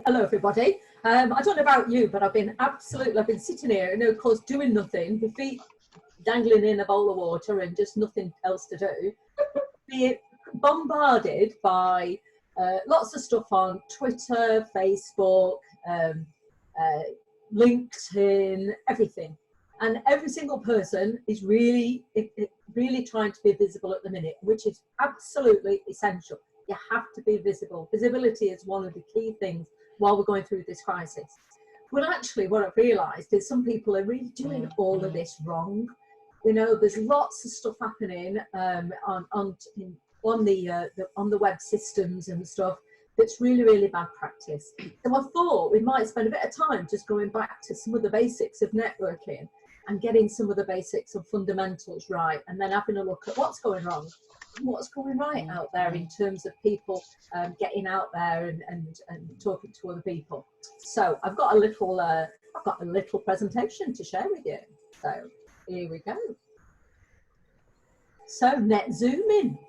Hello, everybody. I don't know about you, but I've been sitting here, of course, doing nothing, my feet dangling in a bowl of water and just nothing else to do. Being bombarded by lots of stuff on Twitter, Facebook, LinkedIn, everything. And every single person is really trying to be visible at the minute, which is absolutely essential. You have to be visible. Visibility is one of the key things while we're going through this crisis. Well, actually, what I've realised is some people are really doing all of this wrong. There's lots of stuff happening on the web systems and stuff that's really bad practice. So I thought we might spend a bit of time just going back to some of the basics of networking and getting some of the basics and fundamentals right, and then having a look at what's going wrong, what's going right out there in terms of people getting out there and talking to other people. So I've got a little presentation to share with you. So here we go. So NetZooming.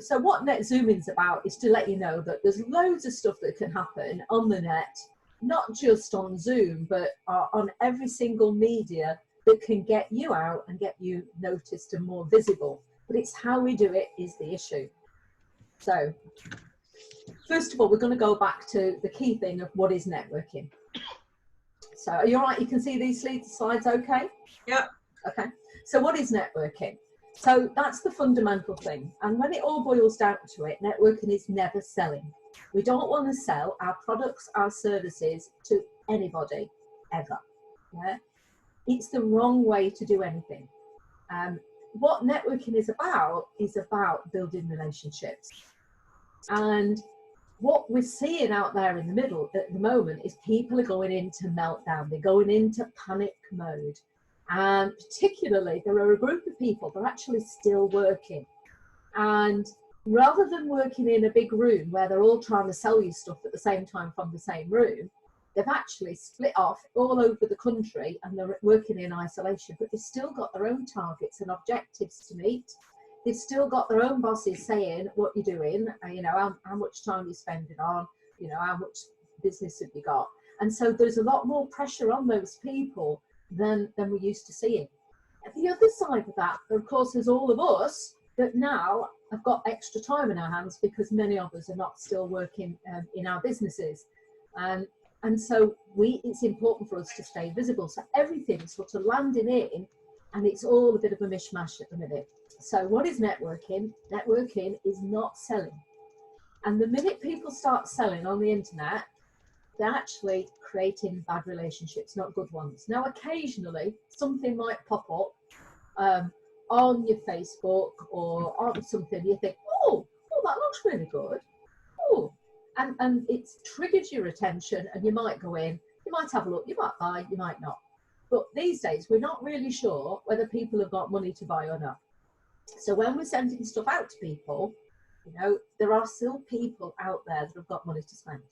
So what NetZooming is about is to let you know that there's loads of stuff that can happen on the net, not just on Zoom, but on every single media that can get you out and get you noticed and more visible. But it's how we do it is the issue. So first of all, we're going to go back to the key thing of what is networking. So are you all right? You can see these slides okay? Yep. Okay. So what is networking? So that's the fundamental thing. And when it all boils down to it, networking is never selling. We don't want to sell our products, our services to anybody, ever. Yeah? It's the wrong way to do anything. What networking is about building relationships. And what we're seeing out there in the middle at the moment is people are going into meltdown. They're going into panic mode. And particularly, there are a group of people that are actually still working. And rather than working in a big room where they're all trying to sell you stuff at the same time from the same room, they've actually split off all over the country and they're working in isolation, but they've still got their own targets and objectives to meet. They've still got their own bosses saying what you're doing, how much time you're spending on, how much business have you got. And so there's a lot more pressure on those people than we're used to seeing. At the other side of that, of course, there's all of us that now have got extra time in our hands because many of us are not still working in our businesses. And so it's important for us to stay visible. So everything's sort of landing in, and it's all a bit of a mishmash at the minute. So what is networking? Networking is not selling. And the minute people start selling on the internet, they're actually creating bad relationships, not good ones. Now, occasionally, something might pop up on your Facebook or on something. You think, oh, that looks really good. Oh, and it's triggered your attention, and you might go in, you might have a look, you might buy, you might not. But these days, we're not really sure whether people have got money to buy or not. So when we're sending stuff out to people, there are still people out there that have got money to spend.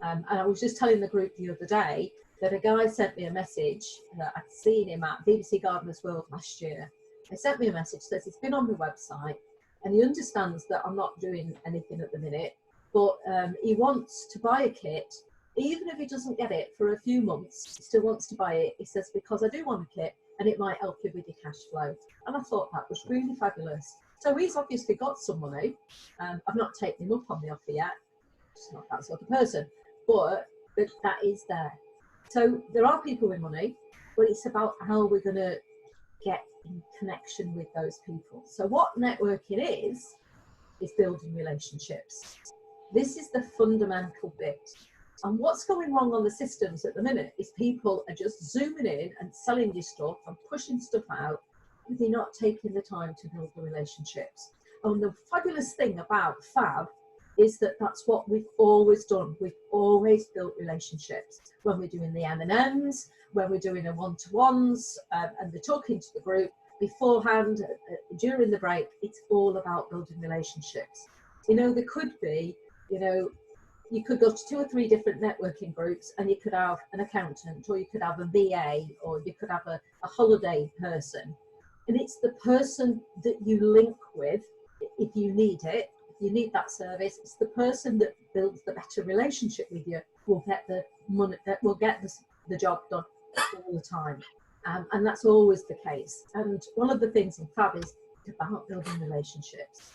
And I was just telling the group the other day that a guy sent me a message that I'd seen him at BBC Gardeners World last year. He sent me a message, says he's been on my website and he understands that I'm not doing anything at the minute, but he wants to buy a kit, even if he doesn't get it for a few months, he still wants to buy it. He says, because I do want a kit and it might help you with your cash flow. And I thought that was really fabulous. So he's obviously got some money. I've not taken him up on the offer yet. Just not that sort of person. But that is there. So there are people with money, but it's about how we're going to get in connection with those people. So what networking is building relationships. This is the fundamental bit. And what's going wrong on the systems at the minute is people are just zooming in and selling you stuff and pushing stuff out, but they're not taking the time to build the relationships. And the fabulous thing about Fab is that that's what we've always done. We've always built relationships. When we're doing the M&Ms, when we're doing a one-to-ones, and they're talking to the group beforehand, during the break, it's all about building relationships. There could be, you could go to 2 or 3 different networking groups and you could have an accountant, or you could have a VA, or you could have a holiday person. And it's the person that you link with if you need it, you need that service. It's the person that builds the better relationship with you will get the money, will get the job done all the time. And that's always the case. And one of the things in Fab is about building relationships.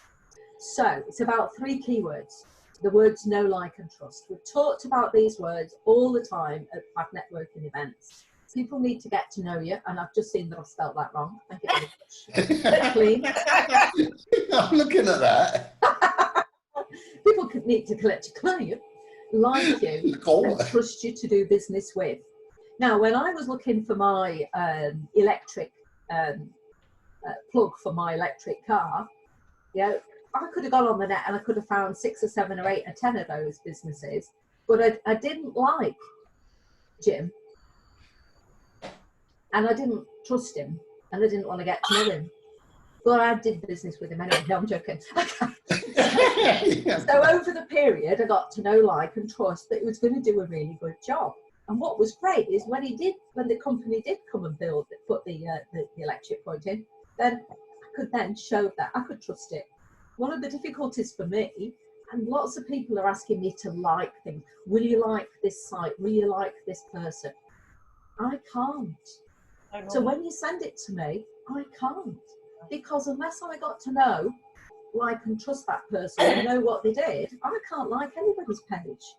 So it's about 3 keywords. The words know, like, and trust. We've talked about these words all the time at Fab networking events. People need to get to know you, and I've just seen that I've spelt that wrong. Thank you very much. Clean. I'm looking at that. People need to collect your client, like you, and trust you to do business with. Now, when I was looking for my electric plug for my electric car, I could have gone on the net and I could have found 6 or 7 or 8 or 10 of those businesses, but I didn't like Jim, and I didn't trust him, and I didn't want to get to know him. But I did business with him anyway. No, I'm joking. So over the period, I got to know, like, and trust that he was going to do a really good job. And what was great is when the company did come and put the electric point in, then I could then show that I could trust it. One of the difficulties for me, and lots of people are asking me to like things. Will you like this site? Will you like this person? I can't. So when you send it to me, I can't. Because unless I got to know, like, and trust that person and know what they did, I can't like anybody's page.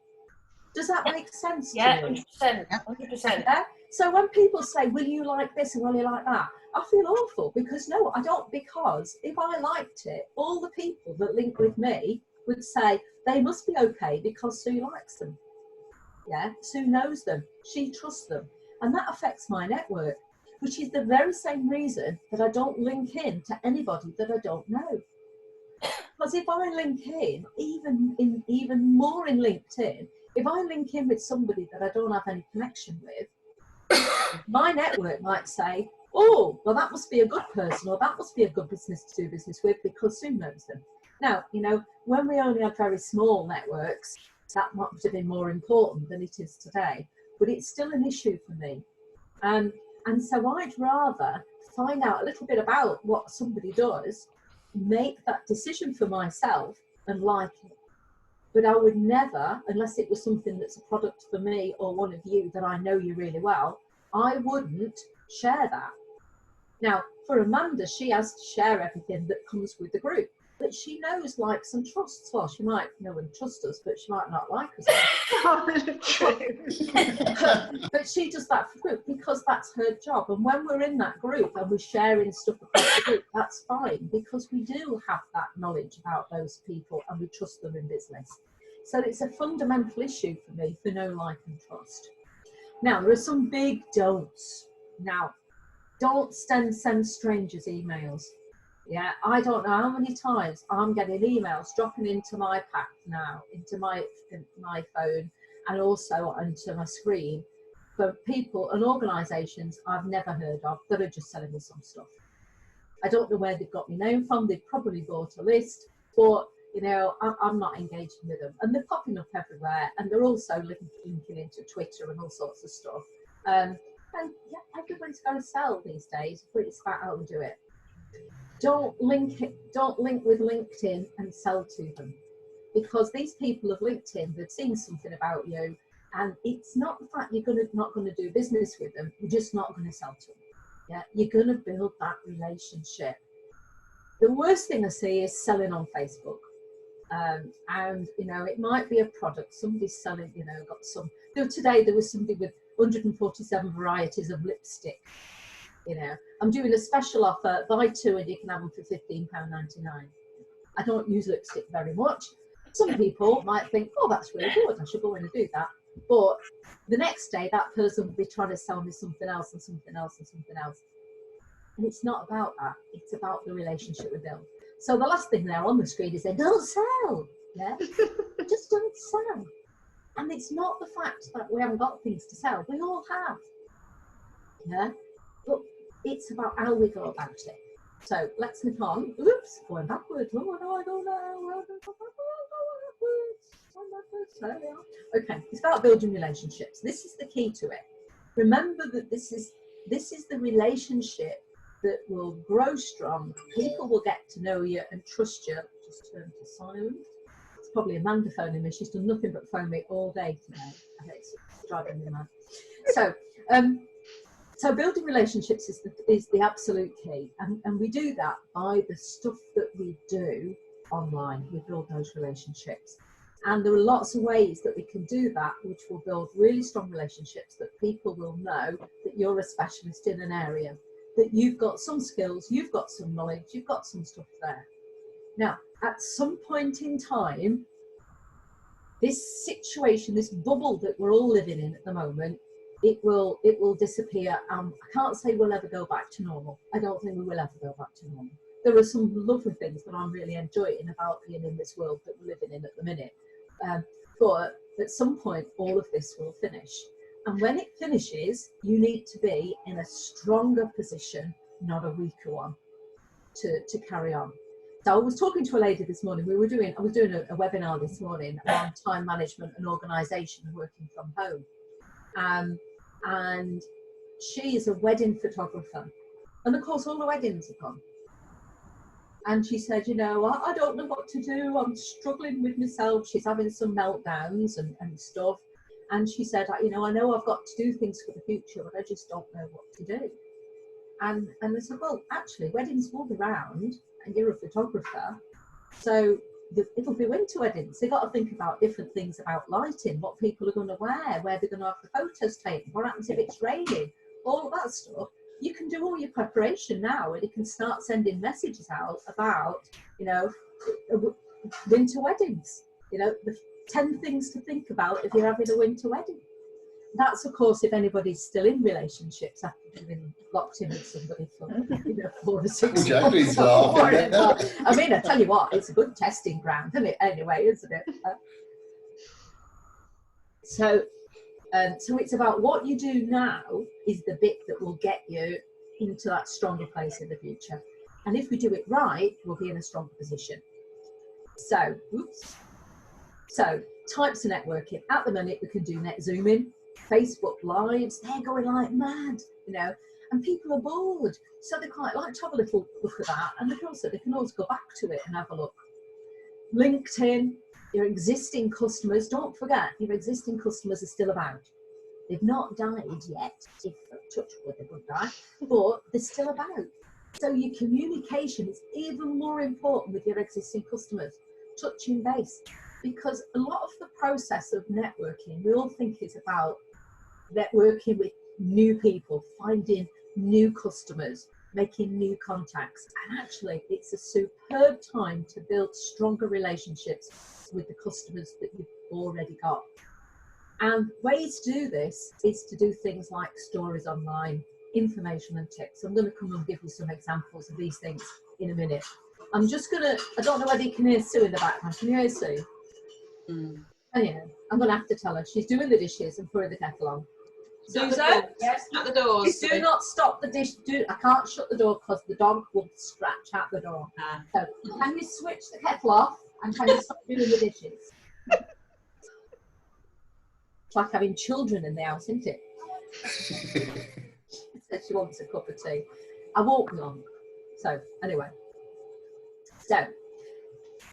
Does that make sense to you? 100%. 100%. Yeah? So when people say, will you like this and will you like that? I feel awful because no, I don't, because if I liked it, all the people that link with me would say they must be okay because Sue likes them. Yeah, Sue knows them, she trusts them. And that affects my network, which is the very same reason that I don't link in to anybody that I don't know. Because if I link in, even more in LinkedIn, if I link in with somebody that I don't have any connection with, my network might say, oh, well, that must be a good person, or that must be a good business to do business with because Sue knows them. Now, when we only had very small networks, that might have been more important than it is today, but it's still an issue for me. And so I'd rather find out a little bit about what somebody does, make that decision for myself and like it. But I would never, unless it was something that's a product for me or one of you that I know you really well, I wouldn't share that. Now, for Amanda, she has to share everything that comes with the group. But she knows, likes, and trusts. Well, she might know and trust us, but she might not like us. But she does that for the group because that's her job. And when we're in that group and we're sharing stuff across the group, that's fine because we do have that knowledge about those people and we trust them in business. So it's a fundamental issue for me for know, like, and trust. Now, there are some big don'ts. Now, don't send strangers emails. Yeah, I don't know how many times I'm getting emails dropping into my pack now, into my phone, and also onto my screen for people and organisations I've never heard of that are just selling me some stuff. I don't know where they've got my name from. They've probably bought a list, but I'm not engaging with them. And they're popping up everywhere, and they're also linking into Twitter and all sorts of stuff. And yeah, everybody's got to sell these days, but it's about how we do it. Don't link with LinkedIn and sell to them, because these people have LinkedIn, they've seen something about you, and it's not the fact you're not going to do business with them, you're just not going to sell to them. Yeah, you're going to build that relationship. The worst thing I see is selling on Facebook. And it might be a product somebody's selling, got some. Today there was somebody with 147 varieties of lipstick. I'm doing a special offer, buy 2 and you can have them for £15.99. I don't use lipstick very much. Some people might think, oh, that's really good, I should go in and do that. But the next day, that person will be trying to sell me something else and something else and something else. And it's not about that. It's about the relationship we build. So the last thing there on the screen is say, don't sell. Yeah, just don't sell. And it's not the fact that we haven't got things to sell. We all have. Yeah, but it's about how we go about it. So let's move on. Oops, going backwards. Oh no, I don't know. Okay, it's about building relationships. This is the key to it. Remember that this is the relationship that will grow strong. People will get to know you and trust you. just turn to silent. It's probably Amanda phoning me. She's done nothing but phone me all day today. It's driving me mad. So building relationships is the absolute key, and we do that by the stuff that we do online. We build those relationships, and there are lots of ways that we can do that, which will build really strong relationships that people will know that you're a specialist in an area, that you've got some skills, you've got some knowledge, you've got some stuff there. Now, at some point in time, this situation, this bubble that we're all living in at the moment, it will disappear. I can't say we'll ever go back to normal. I don't think we will ever go back to normal. There are some lovely things that I'm really enjoying about being in this world that we're living in at the minute. But at some point, all of this will finish. And when it finishes, you need to be in a stronger position, not a weaker one, to carry on. So I was talking to a lady this morning. I was doing a webinar this morning on time management and organisation and working from home. And she is a wedding photographer. And of course, all the weddings are gone. And she said, you know, I don't know what to do. I'm struggling with myself. She's having some meltdowns and stuff. And she said, you know I've got to do things for the future, but I just don't know what to do. And I said, well, actually, weddings will be round, and you're a photographer. So it'll be winter weddings. They've got to think about different things about lighting, what people are going to wear, where they're going to have the photos taken, what happens if it's raining, all of that stuff. You can do all your preparation now, and you can start sending messages out about, you know, winter weddings, you know, the 10 things to think about if you're having a winter wedding. That's, of course, if anybody's still in relationships after being locked in with somebody for 4 or 6 months. I mean, I tell you what, it's a good testing ground, isn't it? Anyway, isn't it? So it's about what you do now is the bit that will get you into that stronger place in the future. And if we do it right, we'll be in a stronger position. So types of networking. At the minute, we can do NetZooming. Facebook Lives, they're going like mad, you know, and people are bored, so they quite like to have a little look at that, and they can always go back to it and have a look. LinkedIn, your existing customers, don't forget, your existing customers are still about. They've not died yet, if touch wood they would die, but they're still about. So your communication is even more important with your existing customers, touching base, because a lot of the process of networking, we all think is about networking with new people, finding new customers, making new contacts. And actually, it's a superb time to build stronger relationships with the customers that you've already got. And ways to do this is to do things like stories online, information and tips. I'm going to come and give you some examples of these things in a minute. I don't know whether you can hear Sue in the background. Can you hear Sue? Mm. Oh, yeah, I'm going to have to tell her. She's doing the dishes and putting the kettle on. Susan? Yes, shut the doors. Do not stop the dish. I can't shut the door because the dog will scratch at the door. So can you switch the kettle off and can you stop doing the dishes? It's like having children in the house, isn't it? She said she wants a cup of tea. I won't be long. So anyway. So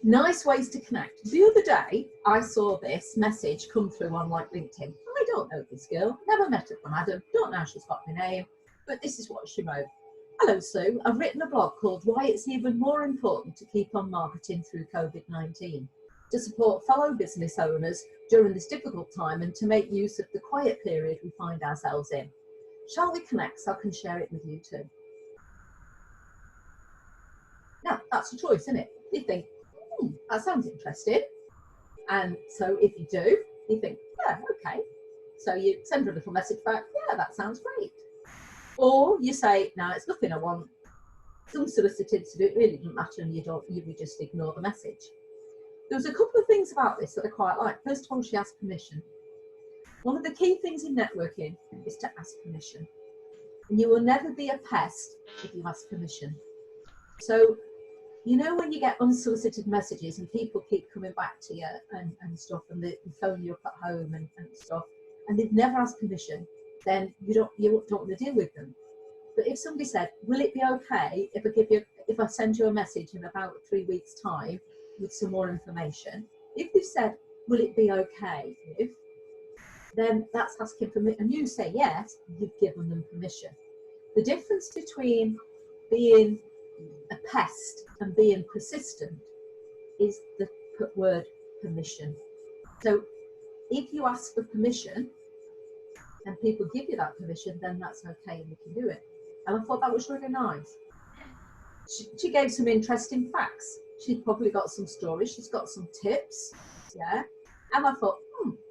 nice ways to connect. The other day, I saw this message come through on like LinkedIn. I don't know this girl, never met her from Adam, don't know how she's got my name, but this is what she wrote. Hello, Sue. I've written a blog called Why It's Even More Important to Keep on Marketing Through COVID-19, to support fellow business owners during this difficult time and to make use of the quiet period we find ourselves in. Shall we connect so I can share it with you too? Now, that's a choice, isn't it? You think, that sounds interesting. And so if you do, you think, yeah, okay. So you send her a little message back, yeah, that sounds great. Or you say, no, it's nothing I want. Some solicited to do, it really doesn't matter, and you just ignore the message. There's a couple of things about this that I quite like. First of all, she asked permission. One of the key things in networking is to ask permission. And you will never be a pest if you ask permission. So, you know, when you get unsolicited messages and people keep coming back to you and stuff, and they phone you up at home and stuff, and they've never asked permission, then you don't want to deal with them. But if somebody said, will it be okay if I send you a message in about 3 weeks' time? with some more information. If they've said, will it be okay if, then that's asking for me, and you say yes, you've given them permission. The difference between being a pest and being persistent is the word permission. So if you ask for permission and people give you that permission, then that's okay and you can do it. And I thought that was really nice. She gave some interesting facts. She's probably got some stories, she's got some tips, yeah. And I thought,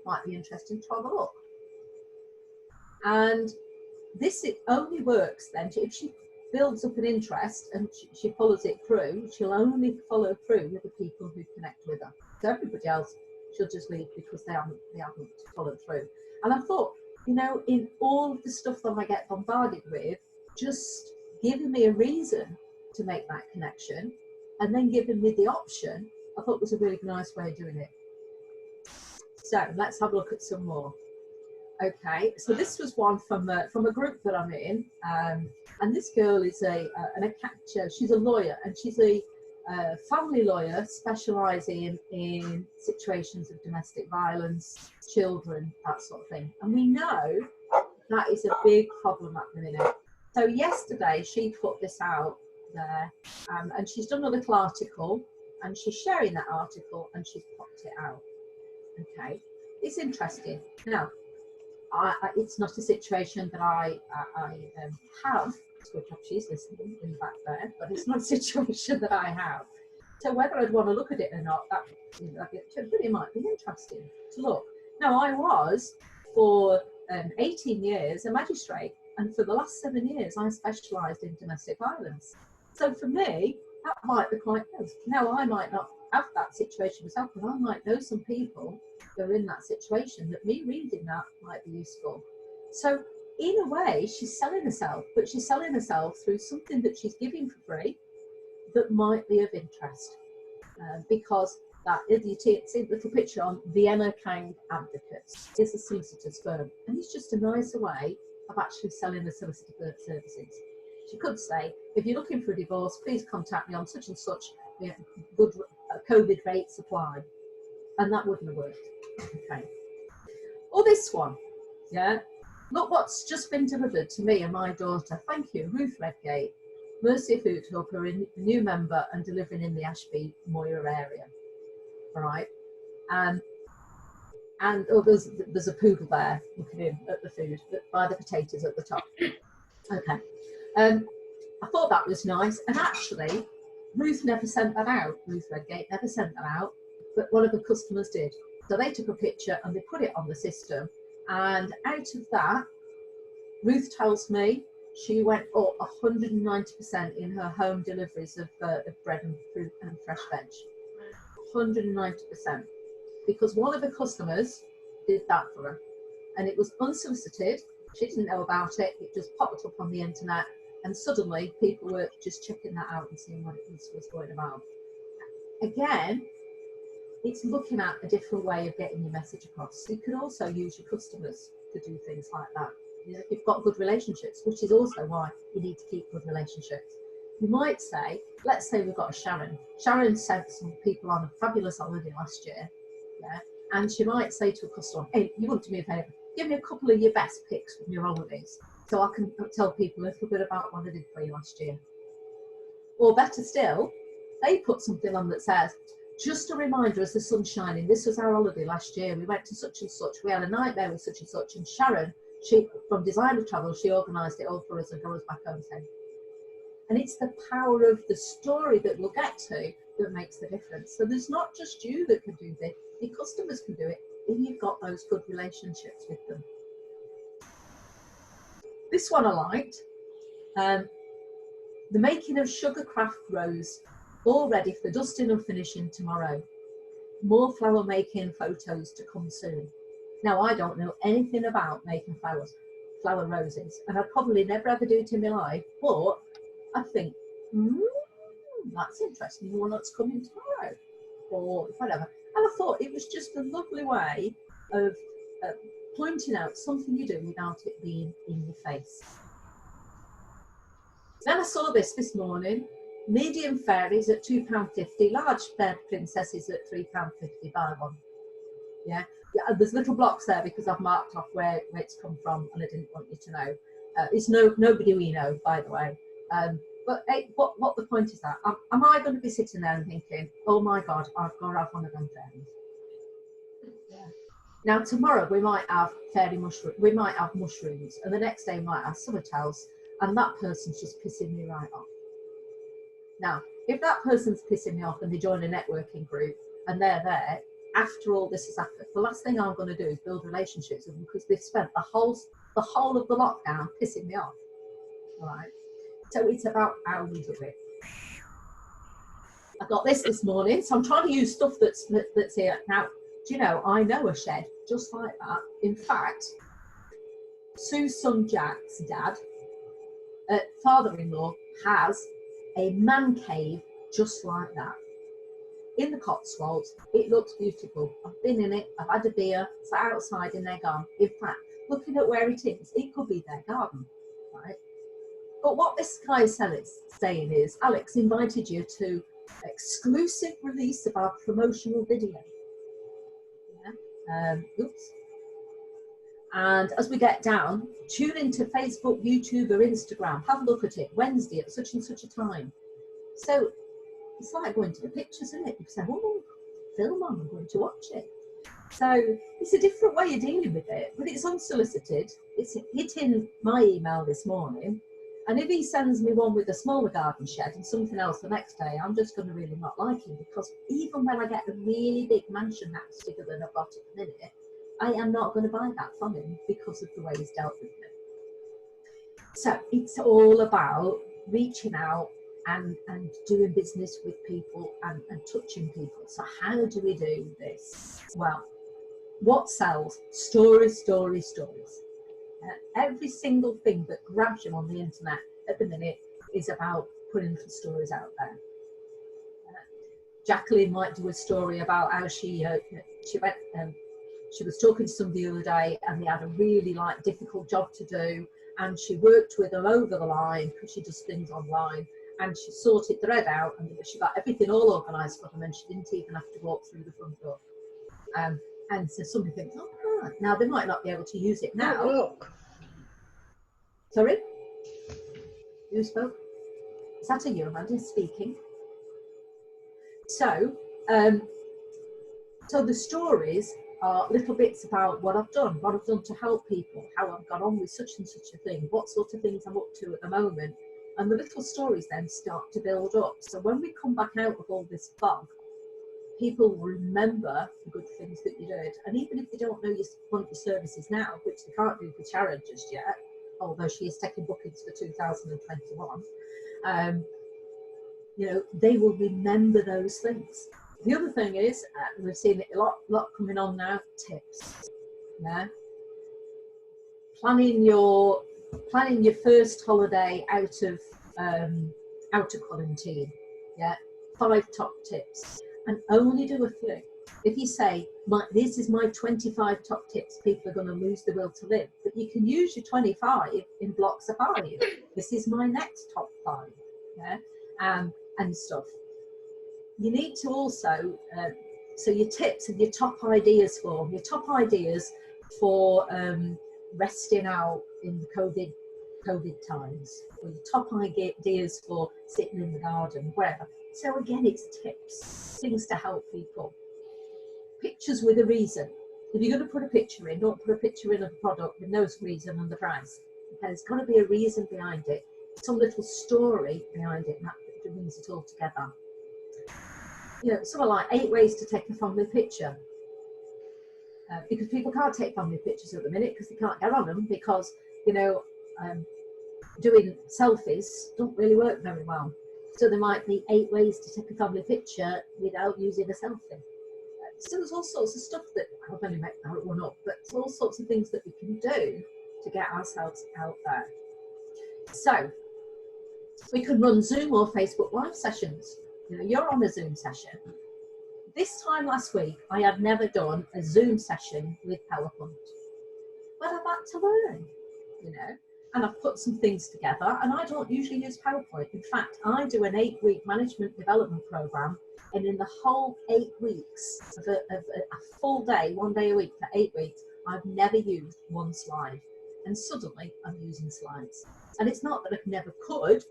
might be interesting to have a look. And this, it only works then if she builds up an interest and she follows it through. She'll only follow through with the people who connect with her. So everybody else, she'll just leave because they haven't followed through. And I thought, you know, in all of the stuff that I get bombarded with, just giving me a reason to make that connection and then giving me the option, I thought was a really nice way of doing it. So let's have a look at some more. Okay, so this was one from a group that I'm in, and this girl is she's a lawyer, and she's a family lawyer specialising in situations of domestic violence, children, that sort of thing. And we know that is a big problem at the minute. So yesterday she put this out there, and she's done a little article, and she's sharing that article, and she's popped it out. Okay, it's interesting. Now, it's not a situation that I have. It's good job she's listening in the back there, but it's not a situation that I have. So whether I'd want to look at it or not, but it might be interesting to look. Now, I was for 18 years a magistrate, and for the last 7 years I specialised in domestic violence. So for me, that might be quite good. Now, I might not have that situation myself, but I might know some people who are in that situation that me reading that might be useful. So in a way, she's selling herself, but she's selling herself through something that she's giving for free that might be of interest. Because that, you see the little picture on Vienna Kang Advocates, is a solicitor's firm, and it's just a nicer way of actually selling the solicitor services. She could say, if you're looking for a divorce, please contact me on such and such good COVID rate supply. And that wouldn't have worked. Okay. Or this one, yeah. Look what's just been delivered to me and my daughter. Thank you, Ruth Redgate, Mercy Food Hub, are a new member and delivering in the Ashby Moira area. All right. And there's a poodle there looking in at the food by the potatoes at the top. Okay. I thought that was nice, and actually Ruth never sent that out. Ruth Redgate never sent that out, but one of the customers did. So they took a picture and they put it on the system, and out of that, Ruth tells me she went up 190% in her home deliveries of bread and fruit and fresh veg. 190%, because one of the customers did that for her, and it was unsolicited. She didn't know about it. It just popped up on the internet, and suddenly people were just checking that out and seeing what it was going about. Again, it's looking at a different way of getting your message across. So you can also use your customers to do things like that. You know, you've got good relationships, which is also why you need to keep good relationships. You might say, let's say we've got a Sharon. Sharon sent some people on a fabulous holiday last year, yeah, and she might say to a customer, hey, you want to me a favour? Give me a couple of your best picks from your holidays, so I can tell people a little bit about what I did for you last year. Or better still, they put something on that says, just a reminder as the sun's shining, this was our holiday last year, we went to such and such, we had a nightmare with such and such, and Sharon, she from Designer Travel, she organised it all for us and got us back home safe. And it's the power of the story that we'll get to that makes the difference. So there's not just you that can do this, your customers can do it if you've got those good relationships with them. This one I liked. The making of Sugarcraft Rose, all ready for dusting and finishing tomorrow. More flower making photos to come soon. Now, I don't know anything about making flower roses, and I'd probably never ever do it in my life, but I think, that's interesting, the one that's coming tomorrow, or whatever. And I thought it was just a lovely way of pointing out something you do without it being in your face. Then I saw this morning, medium fairies at £2.50, large fair princesses at £3.50, buy one. Yeah, there's little blocks there because I've marked off where it's come from and I didn't want you to know. It's nobody we know, by the way. But hey, what the point is that? Am I going to be sitting there and thinking, oh my God, I've got to have one of them fairies? Yeah. Now tomorrow we might have fairy mushroom, we might have mushrooms, and the next day we might have something else, and that person's just pissing me right off. Now, if that person's pissing me off and they join a networking group and they're there, after all this has happened, the last thing I'm going to do is build relationships with them because they've spent the whole of the lockdown pissing me off. All right. So it's about how we do it. I got this morning, so I'm trying to use stuff that's here. Now, do you know, I know a shed just like that. In fact, Sue's son Jack's dad, father-in-law, has a man cave just like that. In the Cotswolds, it looks beautiful. I've been in it, I've had a beer, sat outside in their garden. In fact, looking at where it is, it could be their garden, right? But what this guy is saying is, Alex invited you to exclusive release of our promotional video. Yeah. Oops. And as we get down, tune into Facebook, YouTube, or Instagram. Have a look at it Wednesday at such and such a time. So it's like going to the pictures, isn't it? You say, oh, film on, I'm going to watch it. So it's a different way of dealing with it, but it's unsolicited. It's hitting my email this morning. And if he sends me one with a smaller garden shed and something else the next day, I'm just going to really not like him, because even when I get a really big mansion house bigger than I've got at the minute, I am not going to buy that from him because of the way he's dealt with me. So it's all about reaching out and doing business with people and touching people. So how do we do this? Well, what sells? Stories, stories, stories. Every single thing that grabs you on the internet at the minute is about putting little stories out there. Jacqueline might do a story about how she went. She was talking to somebody the other day, and they had a really difficult job to do, and she worked with them over the line because she does things online, and she sorted the head out, and she got everything all organised for them, and she didn't even have to walk through the front door. And so somebody thinks, oh, right. Now they might not be able to use it now. Oh, look. Sorry? Who spoke? Is that a you, Amanda, speaking? So, so the stories are little bits about what I've done to help people, how I've got on with such and such a thing, what sort of things I'm up to at the moment. And the little stories then start to build up. So when we come back out of all this fog, people will remember the good things that you did. And even if they don't know you want your services now, which they can't do for Sharon just yet, although she is taking bookings for 2021, you know, they will remember those things. The other thing is, we've seen it a lot coming on now, tips. Yeah. Planning your first holiday out of quarantine. Yeah. 5 top tips, and only do a few. If you say, this is my 25 top tips, people are going to lose the will to live. But you can use your 25 in blocks of 5. This is my next top 5. Yeah. And stuff. You need to also, so your tips and your top ideas for resting out in the COVID times, or your top ideas for sitting in the garden, wherever. So again, it's tips, things to help people. Pictures with a reason. If you're going to put a picture in, don't put a picture in of a product with no reason and the price. There's got to be a reason behind it, some little story behind it, and that brings it all together. You know, something like 8 ways to take a family picture. Because people can't take family pictures at the minute because they can't get on them, because, you know, doing selfies don't really work very well. So there might be 8 ways to take a family picture without using a selfie. So there's all sorts of stuff that I've only made that one up, but there's all sorts of things that we can do to get ourselves out there. So we can run Zoom or Facebook live sessions. You know, you're on a Zoom session. This time last week, I had never done a Zoom session with PowerPoint, but I've had to learn, you know. and I've put some things together, and I don't usually use PowerPoint. In fact, I do an 8-week management development program, and in the whole 8 weeks of a full day, 1 day a week for 8 weeks, I've never used one slide. And suddenly I'm using slides. And it's not that I never could,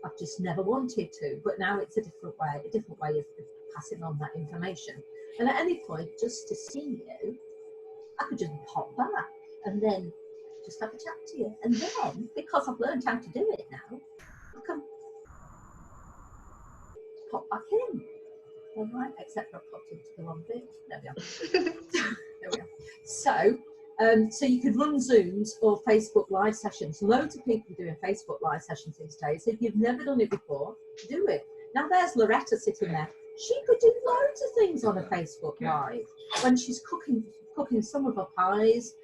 I've just never wanted to, but now it's a different way of passing on that information. And at any point, just to see you, I could just pop back and then just have a chat to you. And then, because I've learned how to do it now, I can pop back in. All right, except I've popped into the wrong bit. There we are. There we are. So you could run Zooms or Facebook live sessions. Loads of people are doing Facebook live sessions these days. If you've never done it before, do it. Now there's Loretta sitting there. She could do loads of things on a Facebook live when she's cooking some of her pies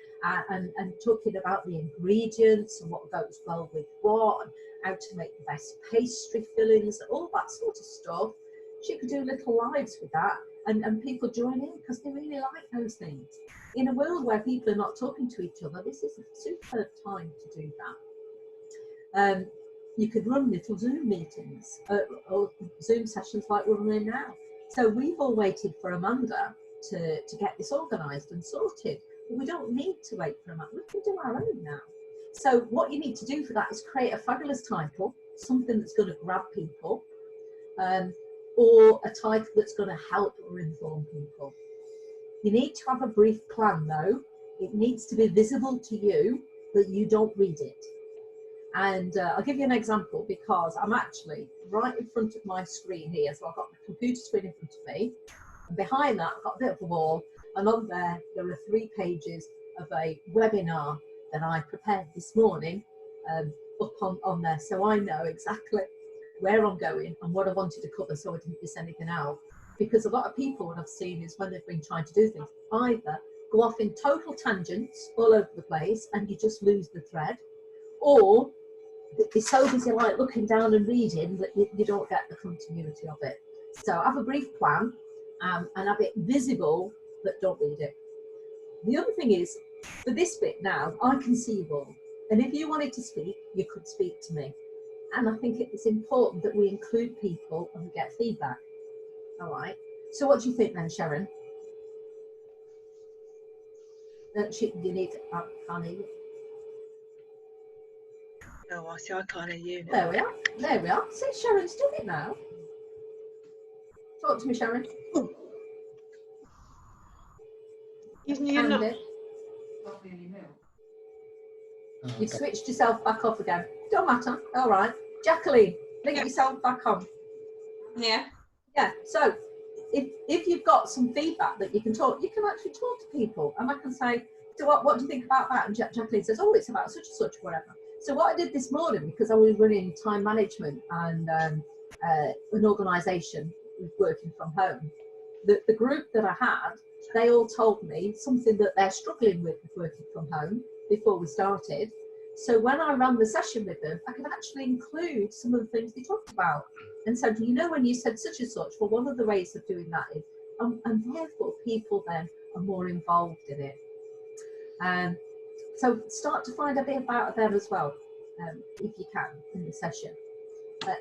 and talking about the ingredients and what goes well with what, and how to make the best pastry fillings, all that sort of stuff. She could do little lives with that, and people join in because they really like those things. In a world where people are not talking to each other, this is a superb time to do that. You could run little Zoom meetings or Zoom sessions like we're running now. So we've all waited for Amanda to get this organised and sorted, but we don't need to wait for Amanda. We can do our own now. So what you need to do for that is create a fabulous title, something that's going to grab people, or a title that's going to help or inform people. You need to have a brief plan though. It needs to be visible to you, but you don't read it. And I'll give you an example because I'm actually right in front of my screen here. So I've got the computer screen in front of me. And behind that, I've got a bit of a wall. And on there are 3 pages of a webinar that I prepared this morning up on there. So I know exactly where I'm going and what I wanted to cover so I didn't miss anything out. Because a lot of people, what I've seen is when they've been trying to do things, either go off in total tangents all over the place and you just lose the thread, or they're so busy like looking down and reading that you don't get the continuity of it. So have a brief plan and have it visible, but don't read it. The other thing is, for this bit now, I can see you all. And if you wanted to speak, you could speak to me. And I think it's important that we include people and we get feedback. All right. So what do you think then, Sharon? You need Annie. Oh, I see. I can't hear you now. There we are. There we are. See, Sharon's doing it now. Talk to me, Sharon. You're not. You've switched yourself back off again. Don't matter. All right. Jacqueline, link yourself back on. Yeah. Yeah. So if you've got some feedback that you can actually talk to people, and I can say, so what do you think about that? And Jacqueline says, oh, it's about such and such, whatever. So what I did this morning, because I was running time management and an organisation working from home, the group that I had, they all told me something that they're struggling with working from home before we started. So when I ran the session with them, I could actually include some of the things they talked about. And so, do you know when you said such and such? Well, one of the ways of doing that is, and therefore people then are more involved in it. So start to find a bit about them as well, if you can, in the session.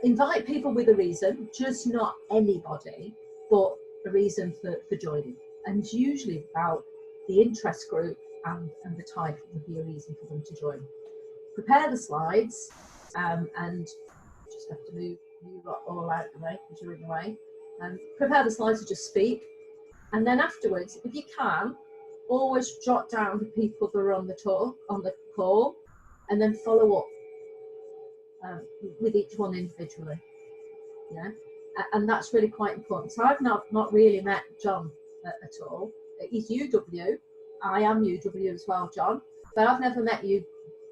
Invite people with a reason, just not anybody, but a reason for joining. And it's usually about the interest group and the title would be a reason for them to join. Prepare the slides, and just have to move you all out of the way because you're in the way. Prepare the slides to just speak. And then afterwards, if you can, always jot down the people that are on the call, and then follow up with each one individually. Yeah, and that's really quite important. So I've not really met John at all. He's UW. I am UW as well, John, but I've never met you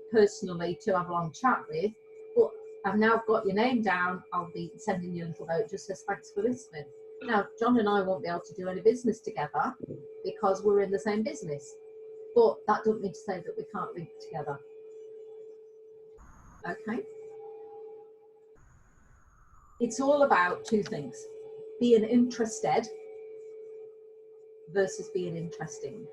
personally to have a long chat with. But I've now got your name down. I'll be sending you a little note just says thanks for listening. Now, John and I won't be able to do any business together because we're in the same business, but that doesn't mean to say that we can't link together. Okay. It's all about 2 things: being interested versus being interesting.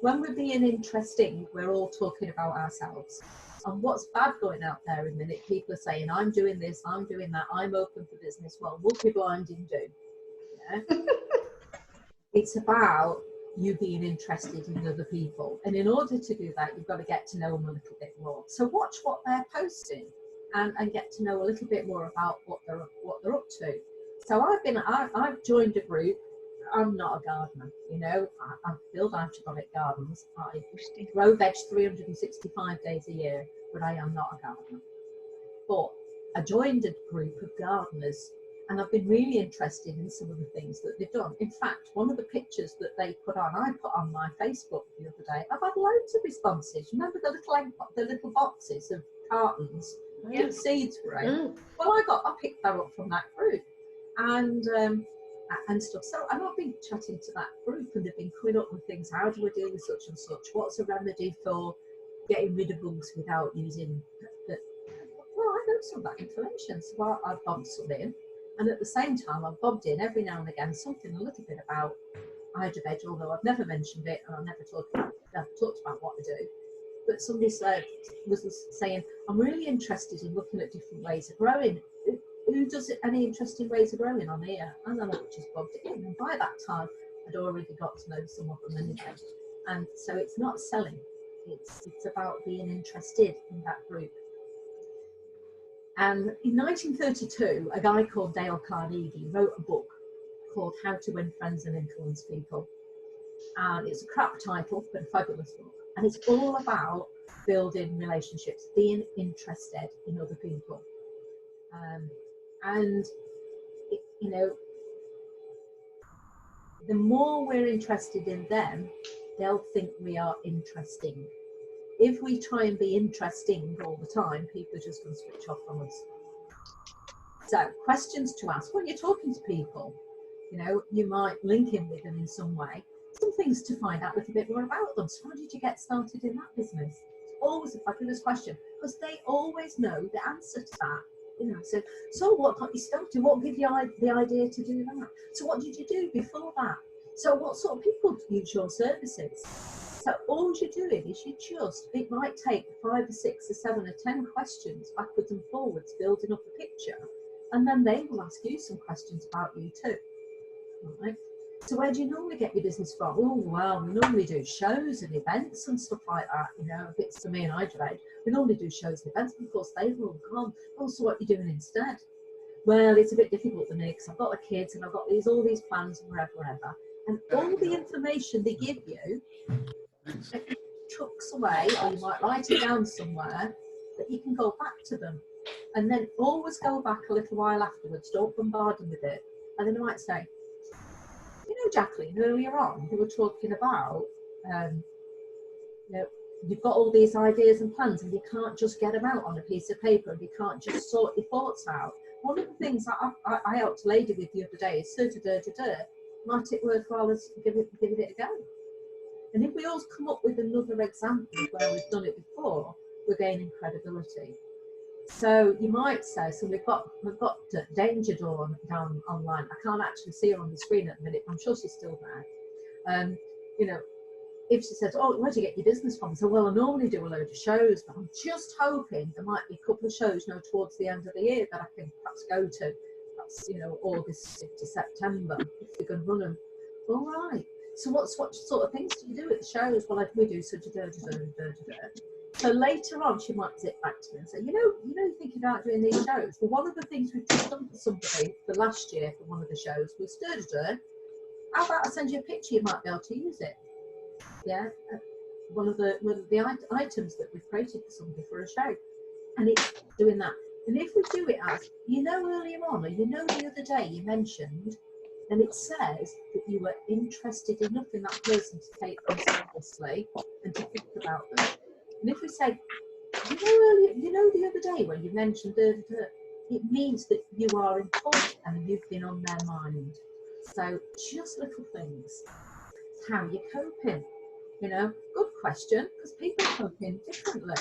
When we're being interesting, we're all talking about ourselves. And what's bad going out there in a minute, people are saying, I'm doing this, I'm doing that, I'm open for business. Well, what be blind and do. Yeah? It's about you being interested in other people. And in order to do that, you've got to get to know them a little bit more. So watch what they're posting and get to know a little bit more about what they're up to. So I've joined a group. I'm not a gardener, you know. I build hydroponic gardens. I grow veg 365 days a year, but I am not a gardener. But I joined a group of gardeners, and I've been really interested in some of the things that they've done. In fact, one of the pictures that they put on, I put on my Facebook the other day. I've had loads of responses. Remember the little boxes of cartons with seeds for it? Well, I picked that up from that group, and stuff. So I've been chatting to that group, and they've been coming up with things. How do I deal with such and such? What's a remedy for getting rid of bugs without using? Well, I know some of that information, so I bobbed some in. And at the same time, I've bobbed in every now and again something a little bit about hydroveg, although I've never mentioned it and I've never talked about what I do. But somebody was saying, I'm really interested in looking at different ways of growing. Who does any interesting ways of growing on here? And then I just bobbed it in. And by that time, I'd already got to know some of them anyway. And so it's not selling. It's about being interested in that group. And in 1932, a guy called Dale Carnegie wrote a book called How to Win Friends and Influence People. And it's a crap title, but a fabulous book. And it's all about building relationships, being interested in other people. You know, the more we're interested in them, they'll think we are interesting. If we try and be interesting all the time, people are just going to switch off from us. So, questions to ask when you're talking to people. You know, you might link in with them in some way. Some things to find out a little bit more about them. So how did you get started in that business? It's always a fabulous question, because they always know the answer to that. You know, so what got you started? What gave you the idea to do that? So what did you do before that? So what sort of people use your services? So all you're doing is it might take 5 or 6 or 7 or 10 questions backwards and forwards, building up a picture, and then they will ask you some questions about you too. Right? So where do you normally get your business from? Oh, well, we normally do shows and events and stuff like that, you know, if it's for me and Hydrate, we normally do shows and events, and of course they will come. Oh, so what are you doing instead? Well, it's a bit difficult for me because I've got the kids and I've got all these plans and wherever. And all the information they give you, it chucks away, or you might write it down somewhere that you can go back to them. And then always go back a little while afterwards, don't bombard them with it. And then they might say, you know, Jacqueline, earlier on, we were talking about, you know, you've got all these ideas and plans and you can't just get them out on a piece of paper and you can't just sort your thoughts out. One of the things I helped a lady with the other day is might it worthwhile us giving it a go? And if we all come up with another example of where we've done it before, we're gaining credibility. So you might say, so we've got Danger Dawn down online. I can't actually see her on the screen at the minute. I'm sure she's still there. You know, if she says, oh, where do you get your business from? So, well, I normally do a load of shows, but I'm just hoping there might be a couple of shows, you know, towards the end of the year that I can perhaps go to. That's, you know, August to September, if you're going to run them. All right. So what sort of things do you do at the shows? Well, we do such a So later on, she might zip back to me and say, you know, you're thinking about doing these shows. Well, one of the things we've just done for somebody for last year for one of the shows was how about I send you a picture? You might be able to use it. Yeah, one of the items that we've created for somebody for a show, and it's doing that. And if we do it as, you know, earlier on, or you know, the other day you mentioned, and it says that you were interested enough in that person to take them seriously and to think about them. And if we say, you know, the other day when you mentioned it means that you are important and you've been on their mind. So just little things. How you're coping. You know, good question, because people are coping differently.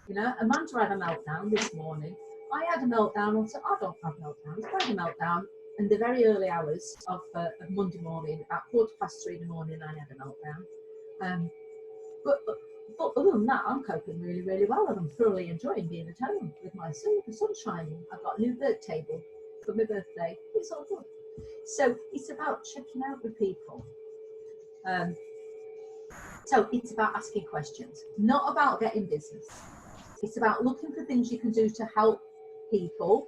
You know, Amanda had a meltdown this morning. I had a meltdown. I don't have meltdowns. I had a meltdown in the very early hours of Monday morning, about 3:15 in the morning. I had a meltdown. But but other than that, I'm coping really, really well, and I'm thoroughly enjoying being at home with my son, the sun shining. I've got a new bird table for my birthday. It's all good. So it's about checking out with people. So it's about asking questions, not about getting business. It's about looking for things you can do to help people,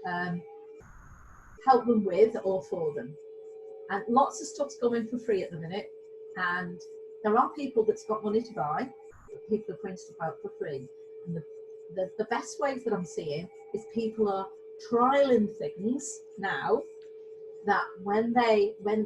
help them with or for them. And lots of stuff's going for free at the minute, and there are people that's got money to buy, but people are putting stuff out for free. And the best ways that I'm seeing is people are trialing things now that when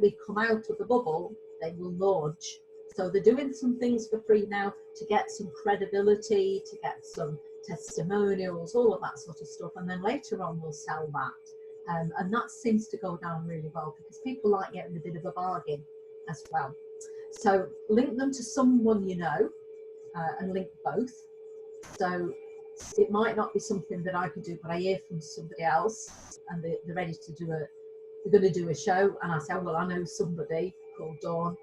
we come out of the bubble, they will launch. So they're doing some things for free now to get some credibility, to get some testimonials, all of that sort of stuff, and then later on we'll sell that. And that seems to go down really well because people like getting a bit of a bargain as well. So link them to someone you know, and link both. So it might not be something that I could do, but I hear from somebody else and they're ready to do they're going to do a show, and I say, oh, well, I know somebody called Dawn.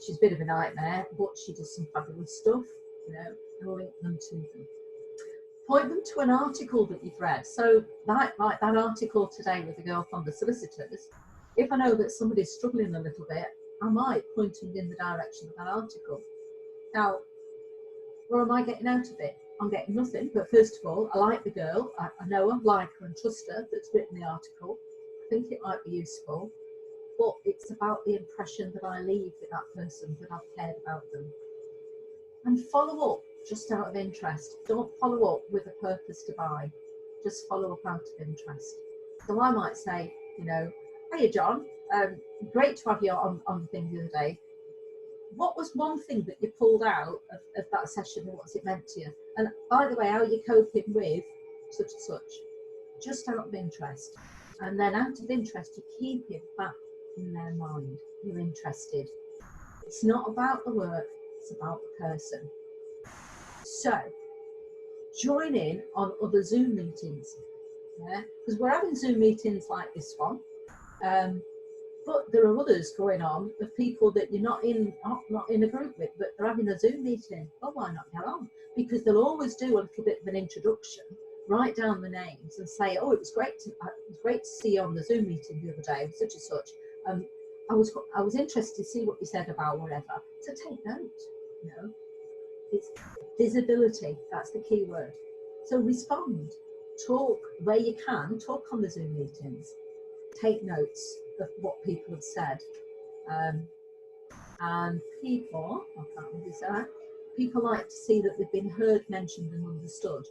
She's a bit of a nightmare, but she does some fabulous stuff, you know, and I'll link them to them. Point them to an article that you've read. So like that article today with the girl from the solicitors, if I know that somebody's struggling a little bit, I might point them in the direction of that article. Now, what am I getting out of it? I'm getting nothing, but first of all, I like the girl. I know her, like her and trust her that's written the article. I think it might be useful, but it's about the impression that I leave with that person, that I've cared about them. And follow up just out of interest. Don't follow up with a purpose to buy. Just follow up out of interest. So I might say, you know, hey John, great to have you on the thing the other day. What was one thing that you pulled out of that session, and what's it meant to you? And by the way, how are you coping with such and such? Just out of interest. And then out of interest, you keep it back in their mind. You're interested. It's not about the work, it's about the person. So join in on other Zoom meetings, yeah, because we're having Zoom meetings like this one, but there are others going on of people that you're not in a group with, but they're having a Zoom meeting. Well, why not get on? Because they'll always do a little bit of an introduction, write down the names and say, oh, it was great to see you on the Zoom meeting the other day, such and such. I was interested to see what you said about whatever. So take note, you know. It's visibility, that's the key word. So respond, talk where you can, talk on the Zoom meetings, take notes of what people have said. And people, I can't really say that, people like to see that they've been heard, mentioned and understood.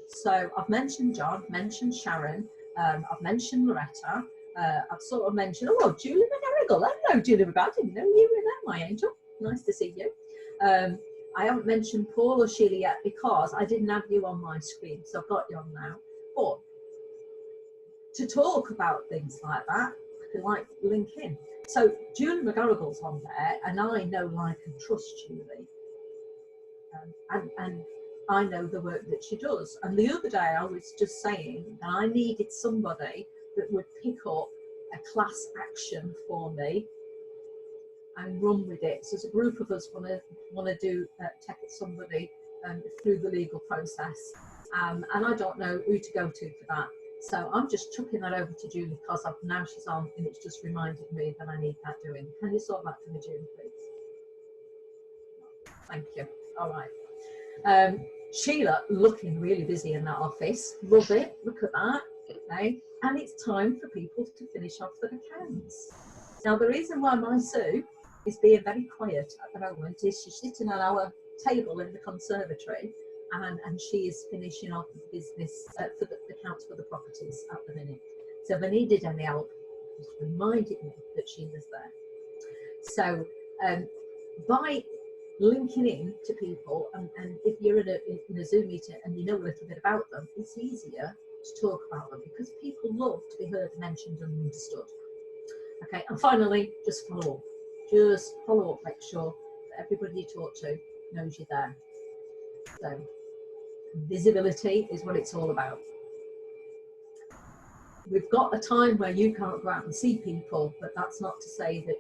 So I've mentioned John, mentioned Sharon, I've mentioned Loretta, I've sort of mentioned, oh, Julie McGarrigle. Hello, Julie McGarrigle. I didn't know you were there, my angel. Nice to see you. I haven't mentioned Paul or Sheila yet because I didn't have you on my screen, so I've got you on now. But to talk about things like that, I can like link in. So Julie McGarrigle's on there, and I know, like, and trust Julie. And I know the work that she does. And the other day I was just saying that I needed somebody that would pick up a class action for me and run with it. So as a group of us want to do take somebody through the legal process, and I don't know who to go to for that. So I'm just chucking that over to Julie because now she's on, and it's just reminded me that I need that doing. Can you sort that for me, Julie, please? Thank you. All right. Sheila looking really busy in that office. Love it. Look at that. Okay. And it's time for people to finish off their accounts. Now, the reason why my Sue is being very quiet at the moment is she's sitting on our table in the conservatory, and she is finishing off the business for the accounts for the properties at the minute. So if I needed any help, just reminded me that she was there. So by linking in to people, and if you're in a Zoom meeting and you know a little bit about them, it's easier to talk about them because people love to be heard, mentioned and understood. Okay, and finally, just follow up. Just follow up, make sure that everybody you talk to knows you're there. So visibility is what it's all about. We've got a time where you can't go out and see people, but that's not to say that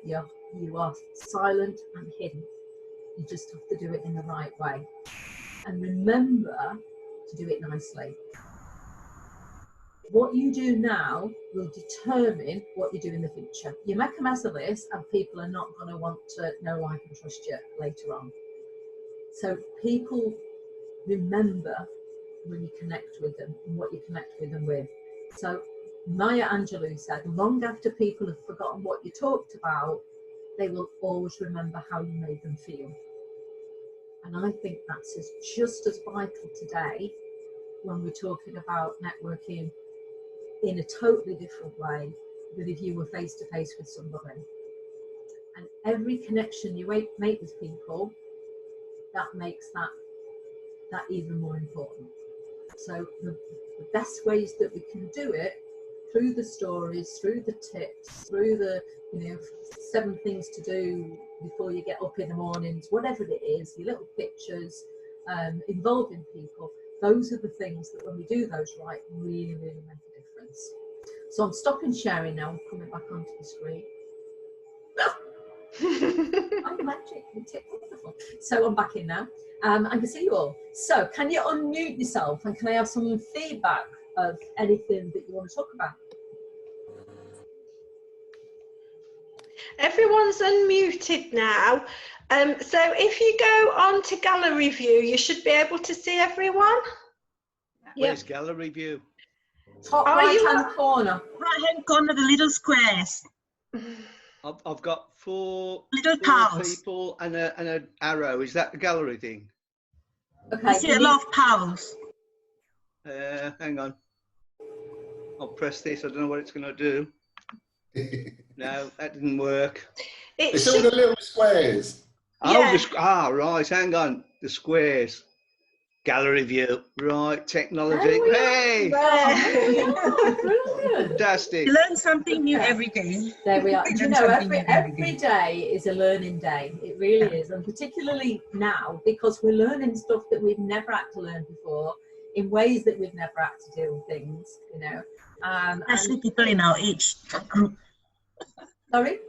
you are silent and hidden. You just have to do it in the right way. And remember to do it nicely. What you do now will determine what you do in the future. You make a mess of this and people are not going to want to know, like and trust you later on. So people remember when you connect with them and what you connect with them with. So Maya Angelou said, long after people have forgotten what you talked about, they will always remember how you made them feel. And I think that's just as vital today when we're talking about networking in a totally different way than if you were face to face with somebody. And every connection you make with people, that makes that even more important. So the best ways that we can do it, through the stories, through the tips, through the 7 things to do before you get up in the mornings, whatever it is, your little pictures, involving people, those are the things that when we do those right, really, really make a difference. So I'm stopping sharing now, I'm coming back onto the screen. I'm magic, it's wonderful. So I'm back in now. I can see you all. So can you unmute yourself and can I have some feedback of anything that you want to talk about? Everyone's unmuted now. So if you go on to gallery view, you should be able to see everyone. Where's gallery view? Top Are right you hand corner. Right hand corner, the little squares. I've got four Little pals. people and an arrow. Is that the gallery thing? Okay. I see a lot of pals. Hang on. I'll press this. I don't know what it's going to do. No, that didn't work. It's all the little squares. Yeah. Oh, right. Hang on. The squares. Gallery view. Right. Technology. Oh, Hey! Brilliant. Fantastic. You learn something new every day. There we are. You Do you learn know, something new every day is a learning day. It really is. And particularly now, because we're learning stuff that we've never had to learn before in ways that we've never had to do things, Especially people in our age group. Sorry?